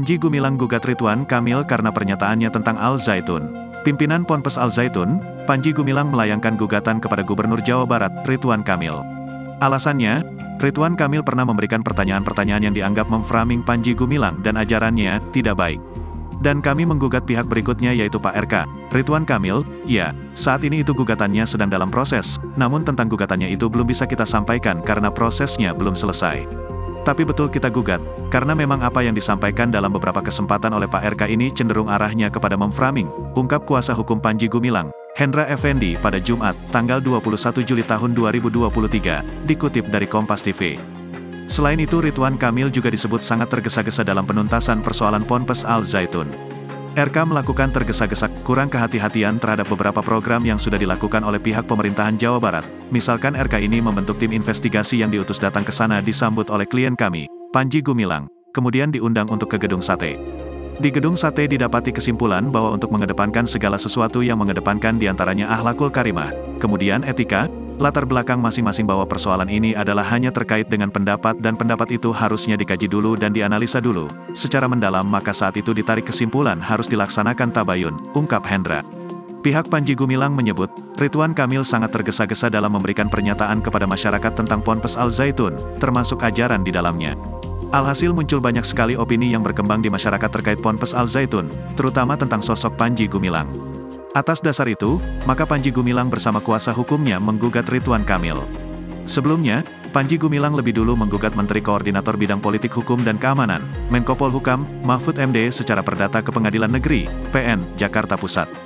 Panji Gumilang gugat Ridwan Kamil karena pernyataannya tentang Al Zaitun. Pimpinan Ponpes Al Zaitun, Panji Gumilang melayangkan gugatan kepada Gubernur Jawa Barat, Ridwan Kamil. Alasannya, Ridwan Kamil pernah memberikan pertanyaan-pertanyaan yang dianggap memframing Panji Gumilang dan ajarannya tidak baik. Dan kami menggugat pihak berikutnya yaitu Pak RK, Ridwan Kamil. Ya, saat ini itu gugatannya sedang dalam proses, namun tentang gugatannya itu belum bisa kita sampaikan karena prosesnya belum selesai. Tapi betul kita gugat, karena memang apa yang disampaikan dalam beberapa kesempatan oleh Pak RK ini cenderung arahnya kepada memframing, ungkap kuasa hukum Panji Gumilang, Hendra Effendi pada Jumat, tanggal 21 Juli tahun 2023, dikutip dari Kompas TV. Selain itu Ridwan Kamil juga disebut sangat tergesa-gesa dalam penuntasan persoalan Ponpes Al Zaitun. RK melakukan tergesa-gesa, kurang kehati-hatian terhadap beberapa program yang sudah dilakukan oleh pihak pemerintahan Jawa Barat. Misalkan RK ini membentuk tim investigasi yang diutus datang ke sana disambut oleh klien kami, Panji Gumilang, kemudian diundang untuk ke Gedung Sate. Di Gedung Sate didapati kesimpulan bahwa untuk mengedepankan segala sesuatu yang mengedepankan diantaranya akhlakul karimah, kemudian etika, latar belakang masing-masing bahwa persoalan ini adalah hanya terkait dengan pendapat dan pendapat itu harusnya dikaji dulu dan dianalisa dulu, secara mendalam maka saat itu ditarik kesimpulan harus dilaksanakan tabayun, ungkap Hendra. Pihak Panji Gumilang menyebut, Ridwan Kamil sangat tergesa-gesa dalam memberikan pernyataan kepada masyarakat tentang Ponpes Al Zaitun, termasuk ajaran di dalamnya. Alhasil muncul banyak sekali opini yang berkembang di masyarakat terkait Ponpes Al Zaitun, terutama tentang sosok Panji Gumilang. Atas dasar itu, maka Panji Gumilang bersama kuasa hukumnya menggugat Ridwan Kamil. Sebelumnya, Panji Gumilang lebih dulu menggugat Menteri Koordinator Bidang Politik Hukum dan Keamanan, Menko Polhukam, Mahfud MD secara perdata ke Pengadilan Negeri, PN, Jakarta Pusat.